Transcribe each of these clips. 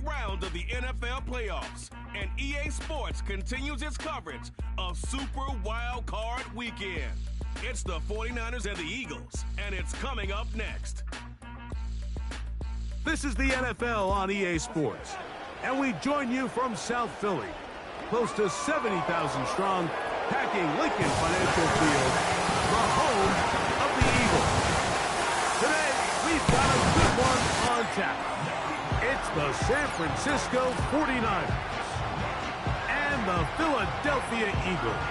round of the NFL playoffs, and EA Sports continues its coverage of Super Wild Card Weekend. It's the 49ers and the Eagles, and it's coming up next. This is the NFL on EA Sports, and we join you from South Philly, close to 70,000 strong, packing Lincoln Financial Field, the home of the Eagles. Today, we've got a good one on tap. It's the San Francisco 49ers and the Philadelphia Eagles.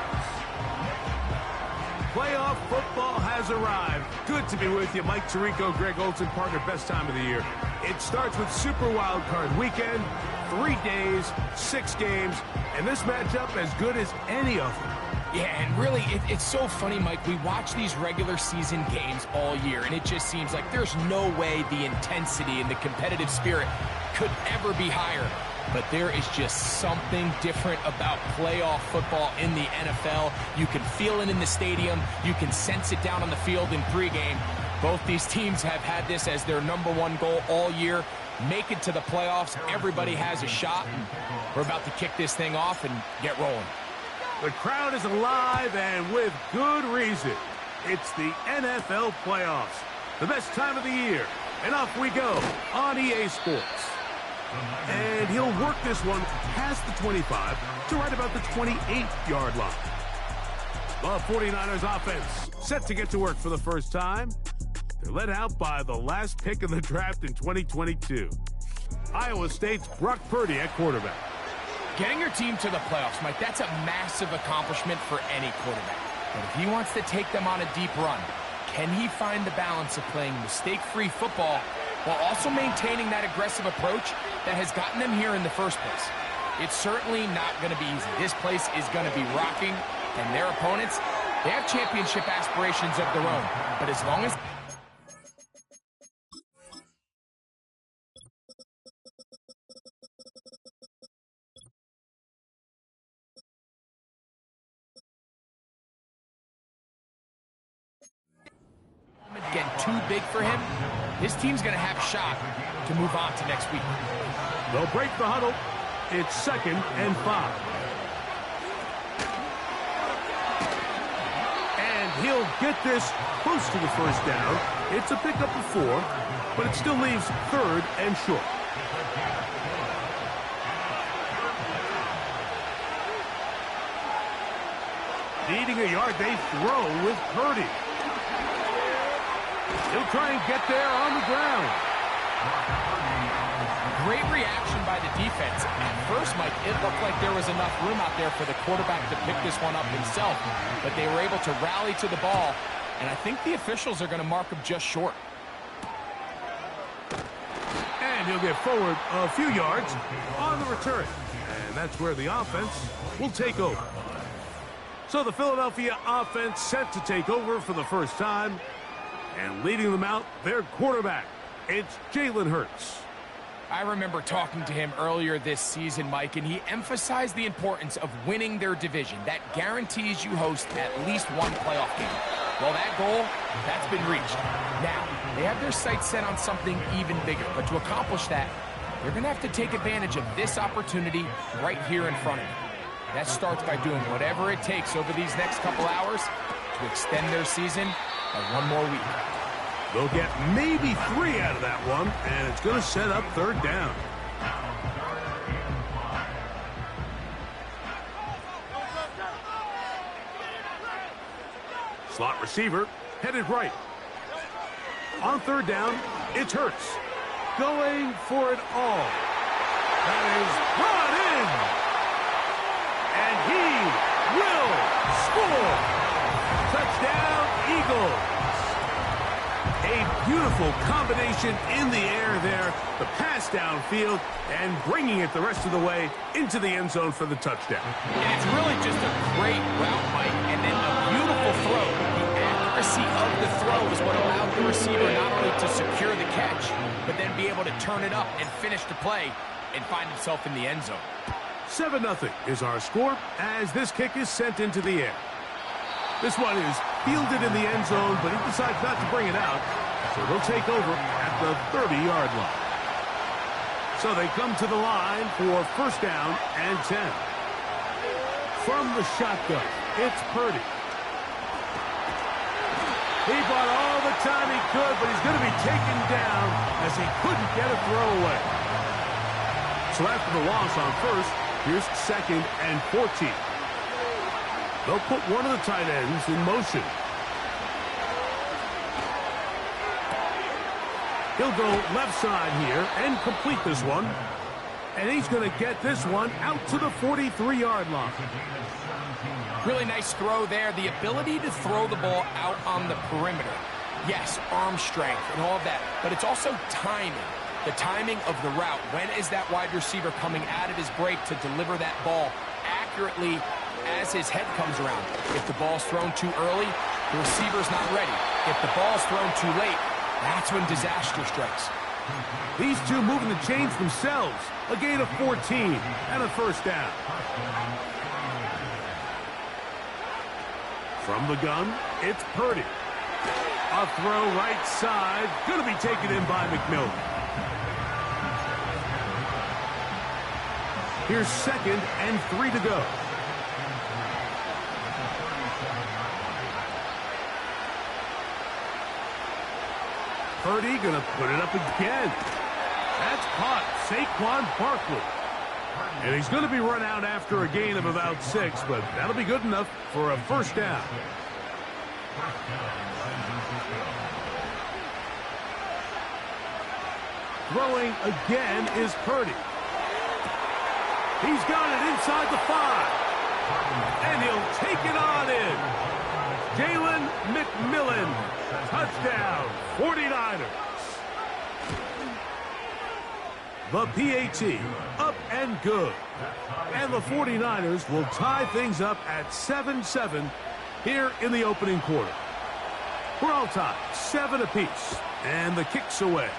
Playoff football has arrived. Good to be with you. Mike Tirico, Greg Olson, partner, best time of the year. It starts with Super Wild Card Weekend, 3 days, 6 games, and this matchup as good as any of them. Yeah, and really, it's so funny, Mike. We watch these regular season games all year, and it just seems like there's no way the intensity and the competitive spirit could ever be higher. But there is just something different about playoff football in the NFL. You can feel it in the stadium. You can sense it down on the field in pregame. Both these teams have had this as their #1 goal all year. Make it to the playoffs. Everybody has a shot. We're about to kick this thing off and get rolling. The crowd is alive, and with good reason. It's the NFL playoffs, the best time of the year. And off we go on EA Sports. And he'll work this one past the 25 to right about the 28-yard line. The 49ers offense set to get to work for the first time. They're led out by the last pick of the draft in 2022. Iowa State's Brock Purdy at quarterback. Getting your team to the playoffs, Mike, that's a massive accomplishment for any quarterback. But if he wants to take them on a deep run, can he find the balance of playing mistake-free football while also maintaining that aggressive approach that has gotten them here in the first place? It's certainly not going to be easy. This place is going to be rocking, and their opponents, they have championship aspirations of their own. But as long as get too big for him, this team's going to have a shot to move on to next week. They'll break the huddle. It's 2nd and 5. And he'll get this close to the first down. It's a pickup of 4, but it still leaves 3rd and short. Needing a yard, they throw with Purdy. He'll try and get there on the ground. Great reaction by the defense. At first, Mike, it looked like there was enough room out there for the quarterback to pick this one up himself, but they were able to rally to the ball, and I think the officials are going to mark him just short. And he'll get forward a few yards on the return, and that's where the offense will take over. So the Philadelphia offense set to take over for the first time, and leading them out, their quarterback, it's Jalen Hurts. I remember talking to him earlier this season, Mike, and he emphasized the importance of winning their division. That guarantees you host at least one playoff game. Well, that goal, that's been reached. Now, they have their sights set on something even bigger, but to accomplish that, they're going to have to take advantage of this opportunity right here in front of them. That starts by doing whatever it takes over these next couple hours to extend their season by 1 more week. They'll get maybe 3 out of that one, and it's going to set up 3rd down. Slot receiver, headed right. On 3rd down, it's Hurts. Going for it all. That is brought in. And he will score. Touchdown, Eagles. A beautiful combination in the air there. The pass downfield and bringing it the rest of the way into the end zone for the touchdown. And it's really just a great route, Mike, and then a beautiful throw. The accuracy of the throw is what allowed the receiver not only to secure the catch, but then be able to turn it up and finish the play and find himself in the end zone. 7-0 is our score as this kick is sent into the air. This one is fielded in the end zone, but he decides not to bring it out, so they'll take over at the 30-yard line. So they come to the line for first down and 10. From the shotgun, it's Purdy. He bought all the time he could, but he's going to be taken down as he couldn't get a throw away. So after the loss on first, here's second and 14. They'll put one of the tight ends in motion. He'll go left side here and complete this one. And he's going to get this one out to the 43-yard line. Really nice throw there. The ability to throw the ball out on the perimeter. Yes, arm strength and all of that, but it's also timing. The timing of the route. When is that wide receiver coming out of his break to deliver that ball accurately as his head comes around? If the ball's thrown too early, the receiver's not ready. If the ball's thrown too late, that's when disaster strikes. These two moving the chains themselves. A gain of 14 and a first down. From the gun, it's Purdy. A throw right side. Going to be taken in by McMillan. Here's second and 3 to go. Purdy going to put it up again. That's caught. Saquon Barkley. And he's going to be run out after a gain of about 6, but that'll be good enough for a first down. Throwing again is Purdy. He's got it inside the 5. And he'll take it on in. Jalen McMillan. Touchdown, 49ers. The PAT, up and good. And the 49ers will tie things up at 7-7 here in the opening quarter. We're all tied, 7 apiece, and the kick's away.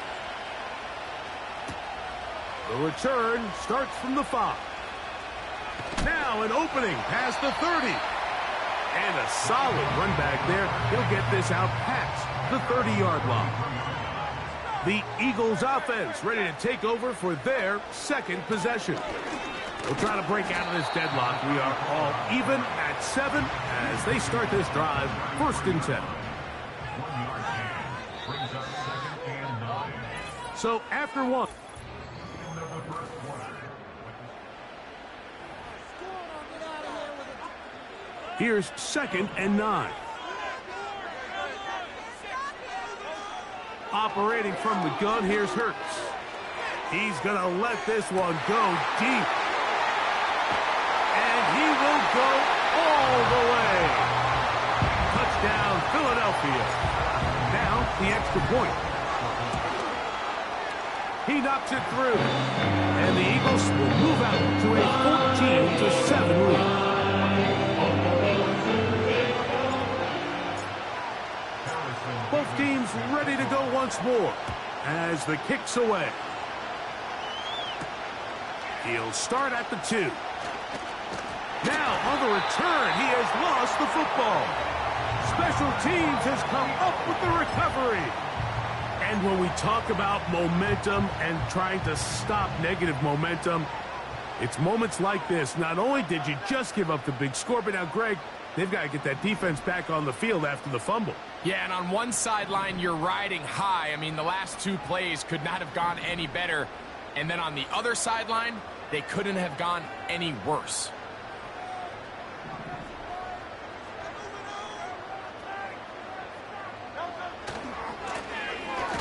The return starts from the 5. Now an opening past the 30. And a solid run back there. He'll get this out past the 30-yard line. The Eagles offense ready to take over for their second possession. We'll try to break out of this deadlock. We are all even at 7 as they start this drive. First and 10. So after one. Here's second and 9. Operating from the gun, here's Hurts. He's going to let this one go deep. And he will go all the way. Touchdown, Philadelphia. Now, the extra point. He knocks it through. And the Eagles will move out to a 14-7 lead. Both teams ready to go once more as the kick's away. He'll start at the 2. Now on the return, he has lost the football. Special teams has come up with the recovery. And when we talk about momentum and trying to stop negative momentum, it's moments like this. Not only did you just give up the big score, but now, Greg, they've got to get that defense back on the field after the fumble. Yeah, and on one sideline, you're riding high. I mean, the last 2 plays could not have gone any better. And then on the other sideline, they couldn't have gone any worse.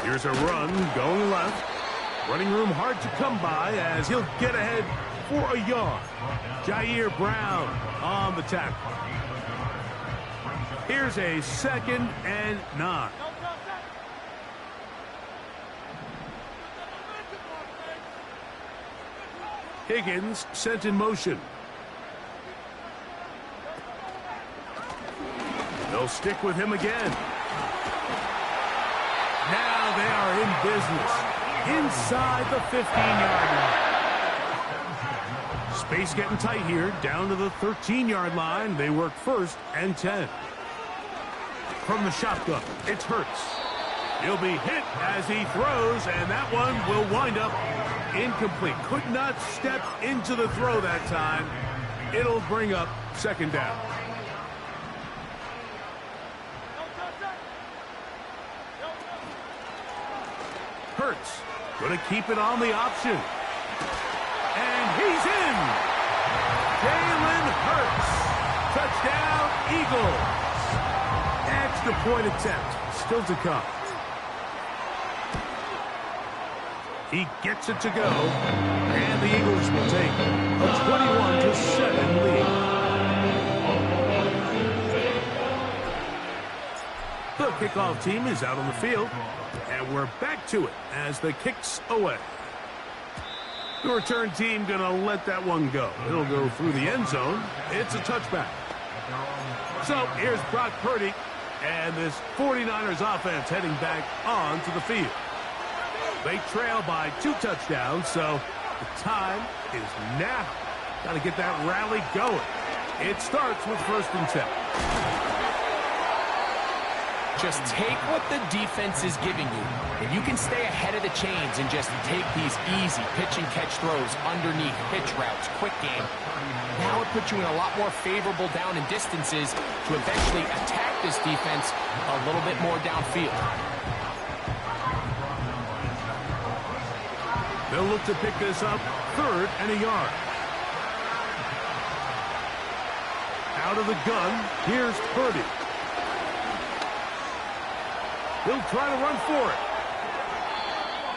Here's a run going left. Running room hard to come by as he'll get ahead for a yard. Jair Brown on the tackle. Here's a second and 9. Higgins sent in motion. They'll stick with him again. Now they are in business inside the 15-yard line. Space getting tight here, down to the 13-yard line. They work first and 10. From the shotgun, it's Hurts. He'll be hit as he throws, and that one will wind up Incomplete. Could not step into the throw that time. It'll bring up second down. Hurts going to keep it on the option. And he's in. Jalen Hurts. Touchdown, Eagles. Extra point attempt. Still to come. He gets it to go. And the Eagles will take a 21-7 lead. The kickoff team is out on the field. And we're back to it as the kick's away. The return team going to let that one go. It'll go through the end zone. It's a touchback. So here's Brock Purdy and this 49ers offense heading back onto the field. They trail by 2 touchdowns, so the time is now. Got to get that rally going. It starts with 1st and 10. Just take what the defense is giving you, and you can stay ahead of the chains and just take these easy pitch-and-catch throws underneath pitch routes, quick game. Now it puts you in a lot more favorable down and distances to eventually attack this defense a little bit more downfield. They'll look to pick this up 3rd and a yard. Out of the gun, here's Purdy. He'll try to run for it.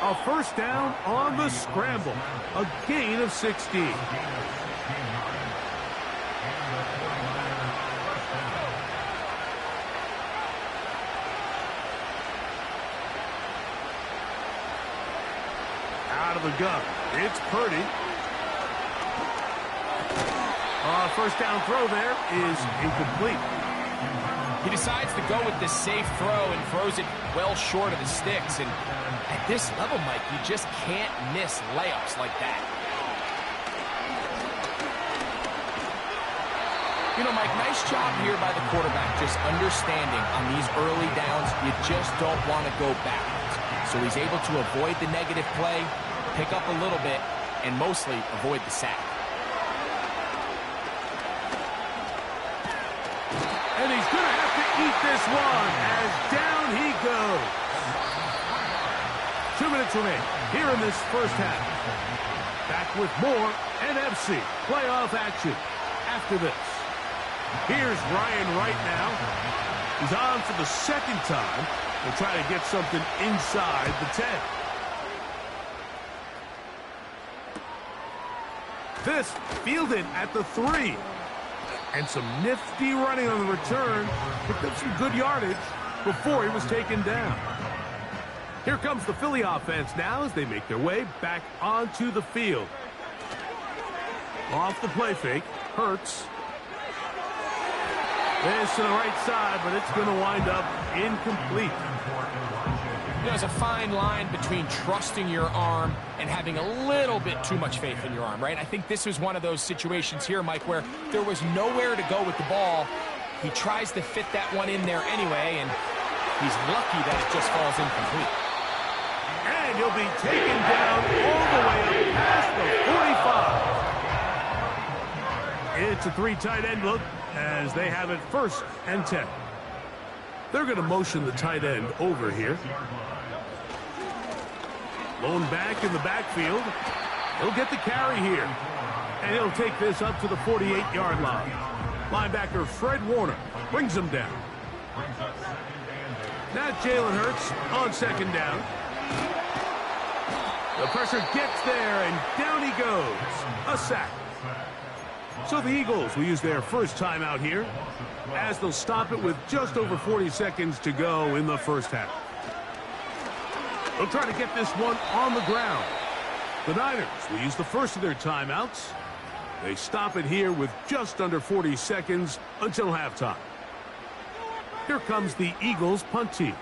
A 1st down on the scramble. A gain of 16. Out of the gun. It's Purdy. 1st down throw there is incomplete. He decides to go with the safe throw and throws it well short of the sticks. And at this level, Mike, you just can't miss layups like that. You know, Mike, nice job here by the quarterback, just understanding on these early downs, you just don't want to go backwards. So he's able to avoid the negative play, pick up a little bit, and mostly avoid the sack. And he's going to have to eat this one as down he goes. 2 minutes remain here in this 1st half. Back with more NFC playoff action after this. Here's Ryan Wright now. He's on for the 2nd time. We'll try to get something inside the 10. This fielded at the 3. And some nifty running on the return. Picked up some good yardage before he was taken down. Here comes the Philly offense now as they make their way back onto the field. Off the play fake. Hurts. This to the right side, but it's going to wind up incomplete. There's a fine line between trusting your arm and having a little bit too much faith in your arm, right? I think this was one of those situations here, Mike, where there was nowhere to go with the ball. He tries to fit that one in there anyway, and he's lucky that it just falls incomplete. And he'll be taken down all the way up past the 45. It's a 3 tight end look as they have it 1st and 10. They're going to motion the tight end over here. Lone back in the backfield. He'll get the carry here. And he'll take this up to the 48-yard line. Linebacker Fred Warner brings him down. Now Jalen Hurts on 2nd down. The pressure gets there, and down he goes. A sack. So the Eagles will use their 1st timeout here as they'll stop it with just over 40 seconds to go in the 1st half. They'll try to get this one on the ground. The Niners will use the 1st of their timeouts. They stop it here with just under 40 seconds until halftime. Here comes the Eagles punt team.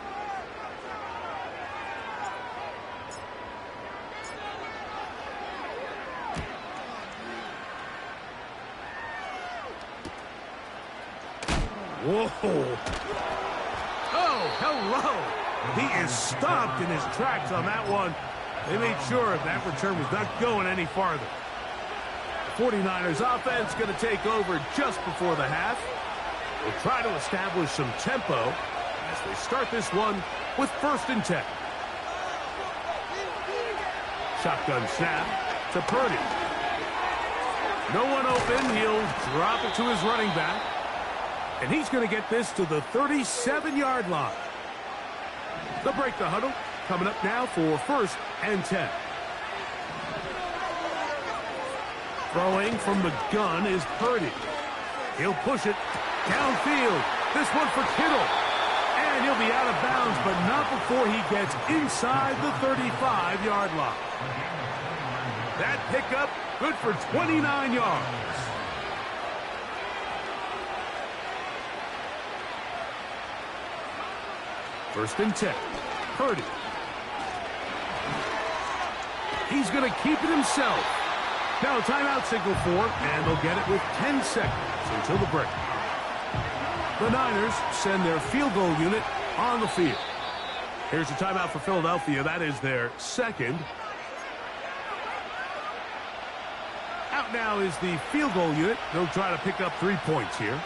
Whoa. Oh, hello. He is stopped in his tracks on that one. They made sure that return was not going any farther. The 49ers offense going to take over just before the half. They'll try to establish some tempo as they start this one with 1st and 10. Shotgun snap to Purdy. No one open. He'll drop it to his running back. And he's going to get this to the 37-yard line. They'll break the huddle. Coming up now for 1st and 10. Throwing from the gun is Purdy. He'll push it downfield. This one for Kittle. And he'll be out of bounds, but not before he gets inside the 35-yard line. That pickup good for 29 yards. First and 10. Purdy. He's going to keep it himself. Now a timeout signal for, and they'll get it with 10 seconds until the break. The Niners send their field goal unit on the field. Here's a timeout for Philadelphia. That is their 2nd. Out now is the field goal unit. They'll try to pick up 3 points here.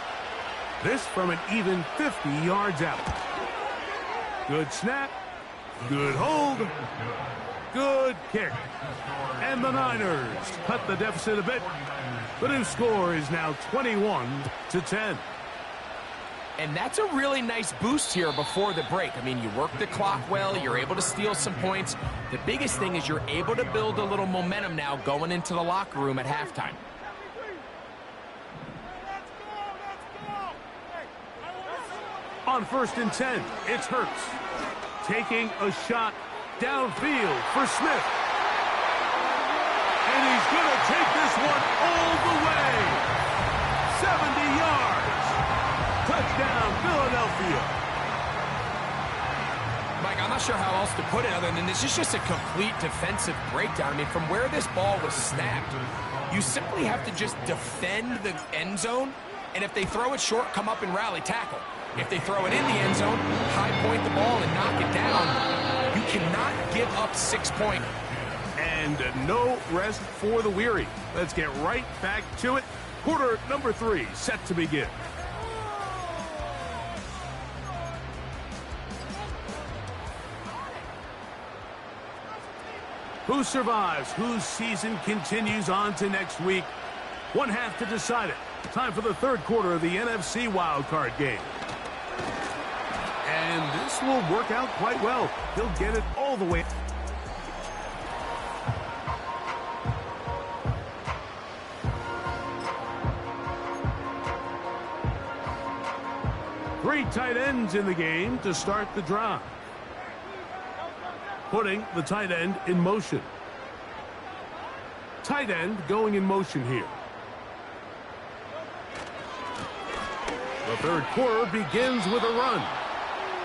This from an even 50 yards out. Good snap. Good hold. Good kick. And the Niners cut the deficit a bit. The new score is now 21-10. And that's a really nice boost here before the break. I mean, you work the clock well. You're able to steal some points. The biggest thing is you're able to build a little momentum now going into the locker room at halftime. On 1st and 10, it's Hurts. Taking a shot downfield for Smith. And he's going to take this one all the way. 70 yards. Touchdown, Philadelphia. Mike, I'm not sure how else to put it other than this is just a complete defensive breakdown. I mean, from where this ball was snapped, you simply have to just defend the end zone, and if they throw it short, come up and rally tackle. If they throw it in the end zone, high point the ball and knock it down. You cannot give up 6 points. And no rest for the weary. Let's get right back to it. Quarter number 3 set to begin. Who survives? Whose season continues on to next week? One half to decide it. Time for the 3rd quarter of the NFC wildcard game. And this will work out quite well. He'll get it all the way. Three tight ends in the game to start the drive. Putting the tight end in motion. Tight end going in motion here. The 3rd quarter begins with a run.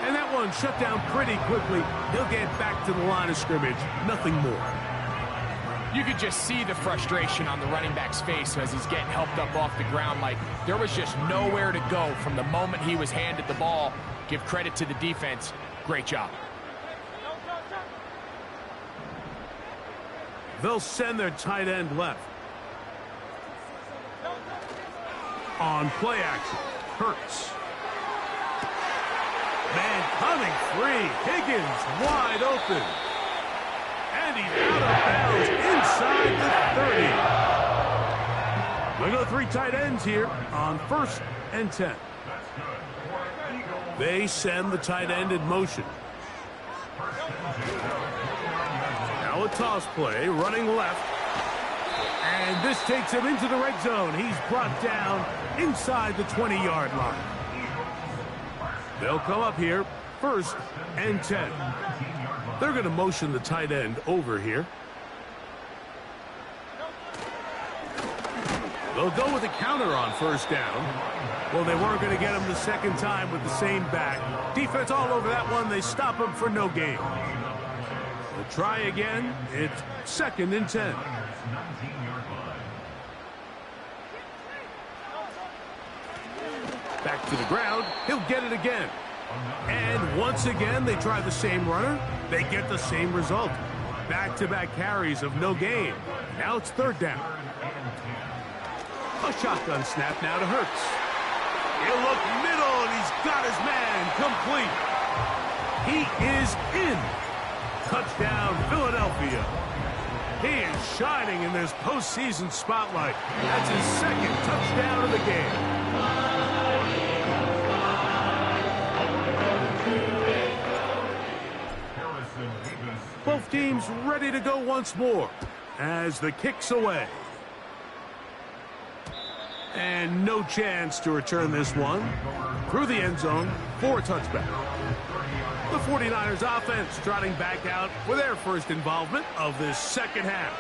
And that one shut down pretty quickly. He'll get back to the line of scrimmage. Nothing more. You could just see the frustration on the running back's face as he's getting helped up off the ground. Like there was just nowhere to go from the moment he was handed the ball. Give credit to the defense. Great job. They'll send their tight end left. On play action, Hurts. Man coming free. Higgins wide open. And he's out of bounds inside the 30. We go 3 tight ends here on 1st and 10. They send the tight end in motion. Now a toss play, running left. And this takes him into the red zone. He's brought down inside the 20-yard line. They'll come up here, 1st and 10. They're going to motion the tight end over here. They'll go with a counter on 1st down. Well, they weren't going to get him the 2nd time with the same back. Defense all over that one. They stop him for no gain. They'll try again. It's 2nd and 10. Back to the ground. He'll get it again. And once again, they try the same runner. They get the same result. Back-to-back carries of no gain. Now it's third down. A shotgun snap now to Hurts. He'll look middle, and he's got his man complete. He is in. Touchdown, Philadelphia. He is shining in this postseason spotlight. That's his second touchdown of the game. Both teams ready to go once more as the kick's away. And no chance to return this one through the end zone for a touchback. The 49ers offense trotting back out for their first involvement of this second half.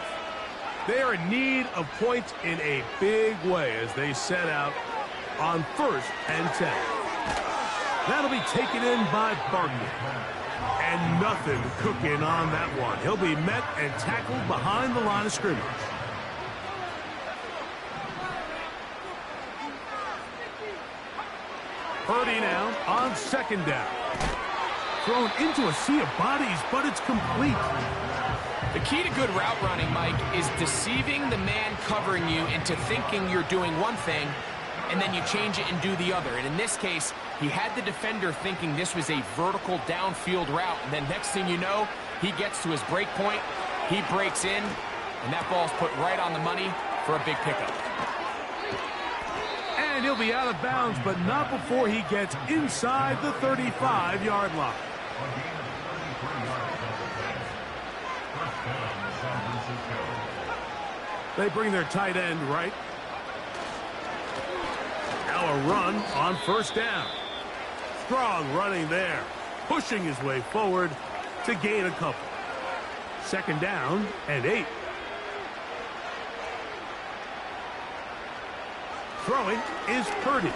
They are in need of points in a big way as they set out on 1st and 10. That'll be taken in by Barkley. And nothing cooking on that one. He'll be met and tackled behind the line of scrimmage. Purdy now on second down. Thrown into a sea of bodies, but it's complete. The key to good route running, Mike, is deceiving the man covering you into thinking you're doing one thing, and then you change it and do the other. And in this case, he had the defender thinking this was a vertical downfield route, and then next thing you know, he gets to his break point, he breaks in, and that ball's put right on the money for a big pickup. And he'll be out of bounds, but not before he gets inside the 35-yard line. They bring their tight end right. Now a run on first down. Strong running there, pushing his way forward to gain a couple. Second down and 8. Throwing is Purdy.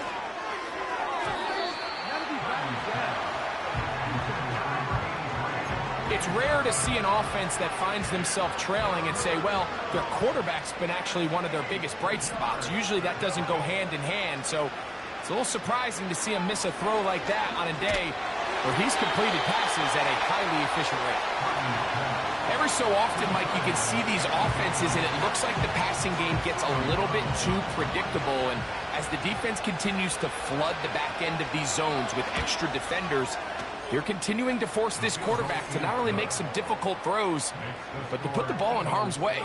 It's rare to see an offense that finds themselves trailing and say, well, their quarterback's been actually one of their biggest bright spots. Usually that doesn't go hand in hand, so it's a little surprising to see him miss a throw like that on a day where he's completed passes at a highly efficient rate. Every so often, Mike, you can see these offenses, and it looks like the passing game gets a little bit too predictable, and as the defense continues to flood the back end of these zones with extra defenders, you're continuing to force this quarterback to not only make some difficult throws, but to put the ball in harm's way.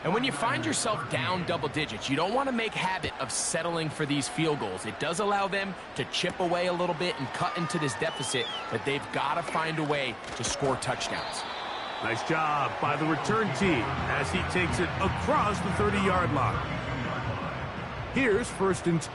And when you find yourself down double digits, you don't want to make habit of settling for these field goals. It does allow them to chip away a little bit and cut into this deficit, but they've got to find a way to score touchdowns. Nice job by the return team as he takes it across the 30-yard line. Here's first and 10.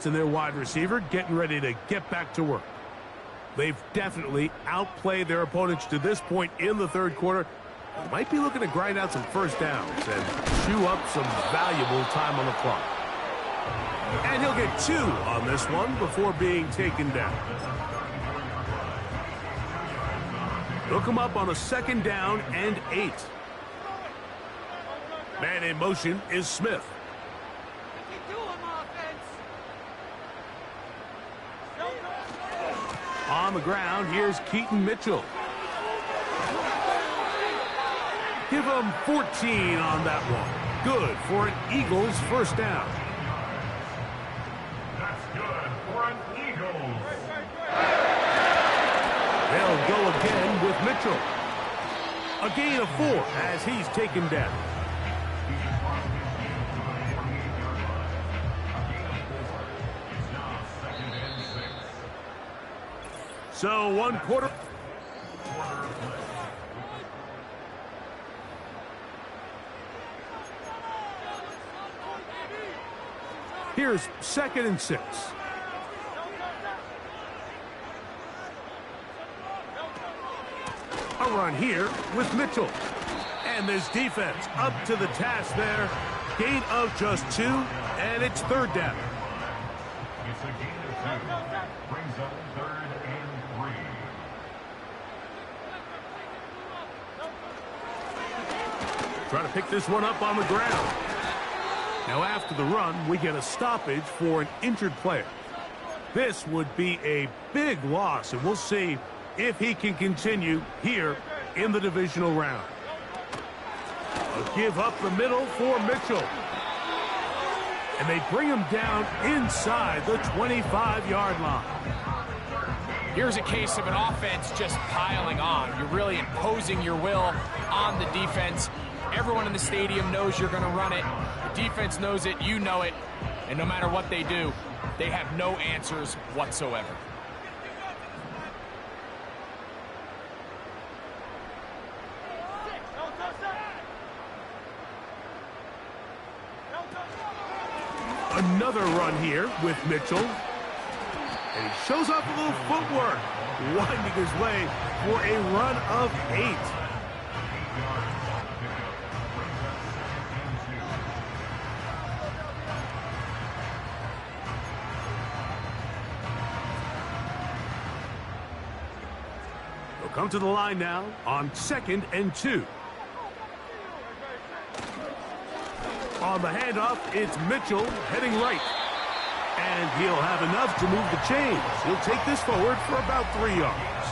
And their wide receiver getting ready to get back to work. They've definitely outplayed their opponents to this point in the third quarter. They might be looking to grind out some first downs and chew up some valuable time on the clock. And he'll get 2 on this one before being taken down. They'll come up on a second down and 8. Man in motion is Smith. On the ground, here's Keaton Mitchell. Give him 14 on that one. Good for an Eagles first down. That's good for an Eagles. They'll go again with Mitchell. A gain of 4 as he's taken down. So 1 quarter. Here's 2nd and 6. A run here with Mitchell. And this defense up to the task there. Gain of just 2, and it's third down. It's a gain of 2. Brings up 3rd and 3. Trying to pick this one up on the ground. Now after the run, we get a stoppage for an injured player. This would be a big loss, and we'll see if he can continue here in the divisional round. A give up the middle for Mitchell. And they bring him down inside the 25-yard line. Here's a case of an offense just piling on. You're really imposing your will on the defense. Everyone in the stadium knows you're going to run it. The defense knows it, you know it. And no matter what they do, they have no answers whatsoever. Another run here with Mitchell. And he shows off a little footwork, winding his way for a run of 8. They'll come to the line now on 2nd and 2. On the handoff, it's Mitchell heading right. And he'll have enough to move the chains. He'll take this forward for about 3 yards.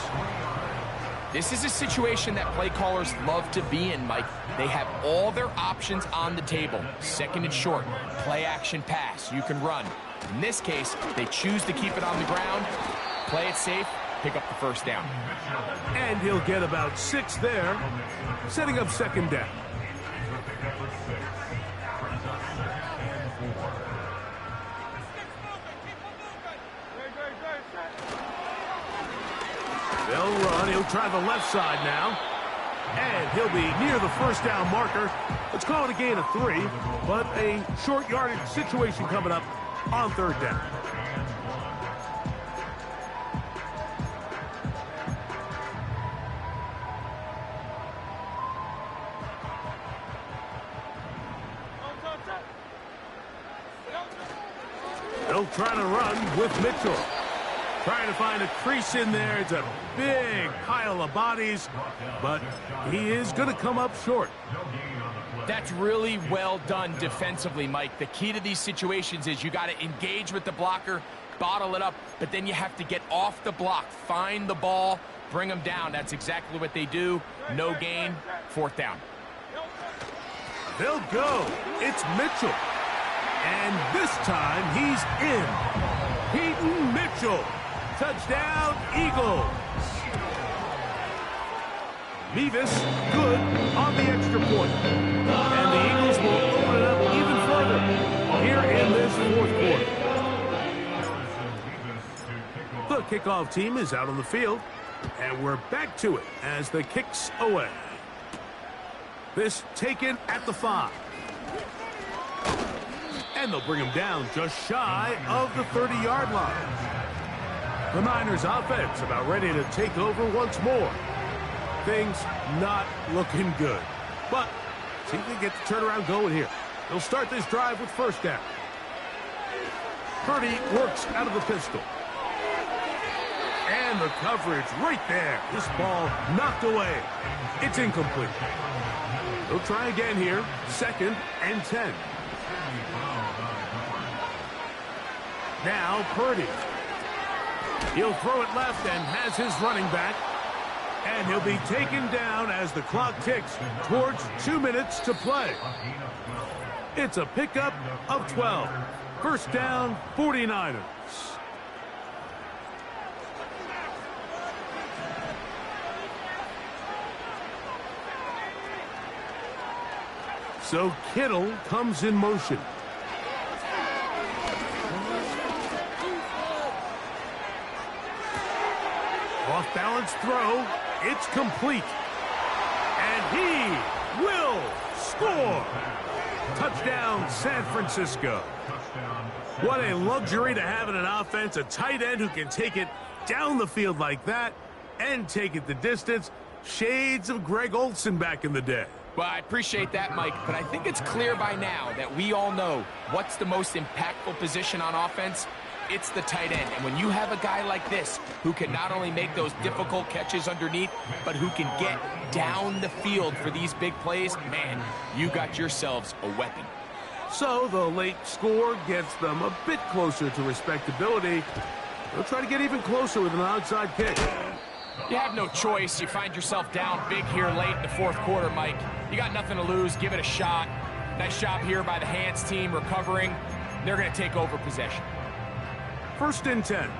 This is a situation that play callers love to be in, Mike. They have all their options on the table. 2nd and short, play action pass, you can run. In this case, they choose to keep it on the ground, play it safe, pick up the 1st down. And he'll get about 6 there, setting up 2nd down. They'll run. He'll try the left side now. And he'll be near the 1st down marker. Let's call it a gain of 3, but a short yardage situation coming up on 3rd down. They'll try to run with Mitchell. Trying to find a crease in there. It's a big pile of bodies, but he is going to come up short. That's really well done defensively, Mike. The key to these situations is you got to engage with the blocker, bottle it up, but then you have to get off the block, find the ball, bring them down. That's exactly what they do. No gain, 4th down. They'll go. It's Mitchell. And this time he's in. Peyton Mitchell. Touchdown, Eagles. Mevis good on the extra point. And the Eagles will open it up even further here in this 4th quarter. The kickoff team is out on the field. And we're back to it as the kicks away. This taken at the 5. And they'll bring him down just shy of the 30-yard line. The Niners offense about ready to take over once more. Things not looking good. But see if they get the turnaround going here. They'll start this drive with 1st down. Purdy works out of the pistol. And the coverage right there. This ball knocked away. It's incomplete. They'll try again here. 2nd and 10. Now Purdy. He'll throw it left and has his running back. And he'll be taken down as the clock ticks towards 2 minutes to play. It's a pickup of 12. 1st down, 49ers. So Kittle comes in motion. Off-balance throw. It's complete. And he will score. Touchdown, San Francisco. What a luxury to have in an offense. A tight end who can take it down the field like that and take it the distance. Shades of Greg Olsen back in the day. Well, I appreciate that, Mike, but I think it's clear by now that we all know what's the most impactful position on offense. It's the tight end. And when you have a guy like this who can not only make those difficult catches underneath, but who can get down the field for these big plays, man, you got yourselves a weapon. So the late score gets them a bit closer to respectability. They'll try to get even closer with an outside kick. You have no choice. You find yourself down big here late in the fourth quarter, Mike. You got nothing to lose. Give it a shot. Nice job here by the Hands team recovering. They're going to take over possession. 1st and 10.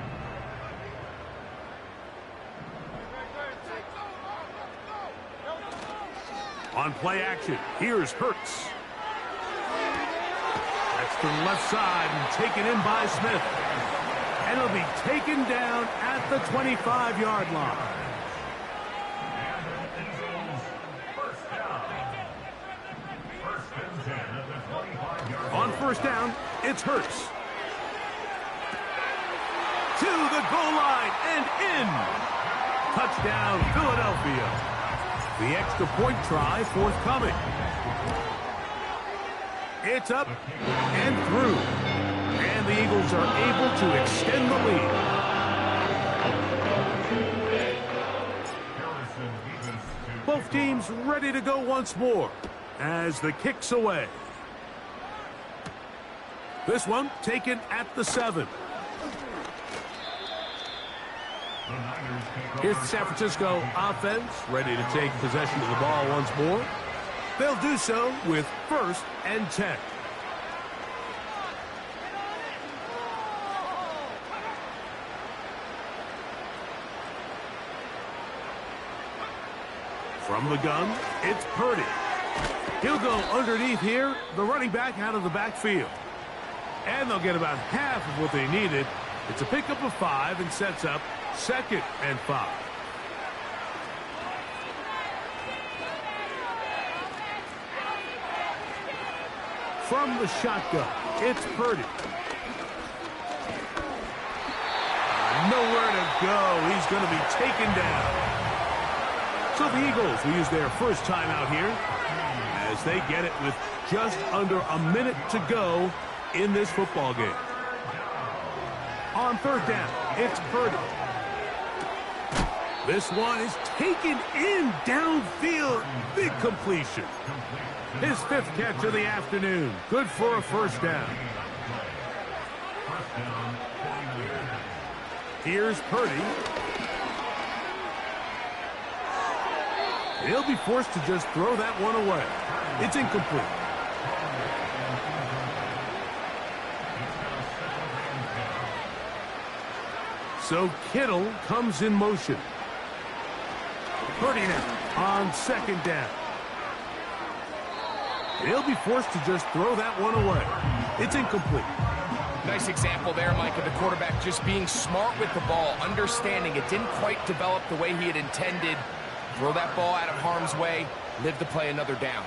On play action, here's Hurts. That's to the left side and taken in by Smith. And he'll be taken down at the 25-yard line. On 1st down, it's Hurts. To the goal line and in. Touchdown, Philadelphia. The extra point try forthcoming. It's up and through. And the Eagles are able to extend the lead. Both teams ready to go once more as the kick's away. This one taken at the 7. Here's the San Francisco offense ready to take possession of the ball once more. They'll do so with 1st and 10. From the gun, it's Purdy. He'll go underneath here, the running back out of the backfield. And they'll get about half of what they needed. It's a pickup of 5 and sets up 2nd and 5. From the shotgun, it's Purdy. Nowhere to go. He's going to be taken down. So the Eagles will use their first timeout here as they get it with just under a minute to go in this football game. On 3rd down, it's Purdy. This one is taken in downfield. Big completion. His 5th catch of the afternoon. Good for a 1st down. Here's Purdy. He'll be forced to just throw that one away. It's incomplete. So Kittle comes in motion. Purdy now on 2nd down. He'll be forced to just throw that one away. It's incomplete. Nice example there, Mike, of the quarterback just being smart with the ball, understanding it didn't quite develop the way he had intended. Throw that ball out of harm's way, live to play another down.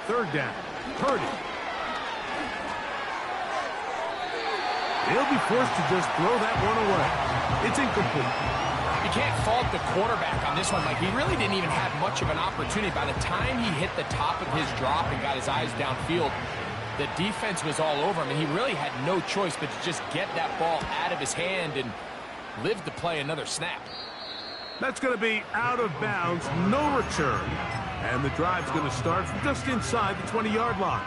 3rd down, Purdy. He'll be forced to just throw that one away. It's incomplete. You can't fault the quarterback on this one, Mike. He really didn't even have much of an opportunity. By the time he hit the top of his drop and got his eyes downfield, the defense was all over him, and he really had no choice but to just get that ball out of his hand and live to play another snap. That's going to be out of bounds, no return. And the drive's going to start from just inside the 20-yard line.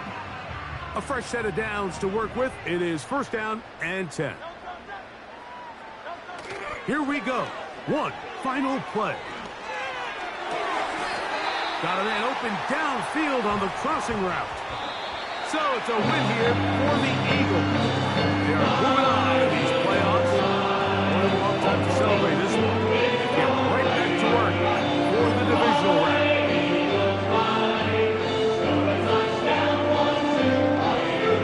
A fresh set of downs to work with. It is 1st down and 10. Here we go. One final play. Got a man open downfield on the crossing route. So it's a win here for the Eagles. They are moving on to these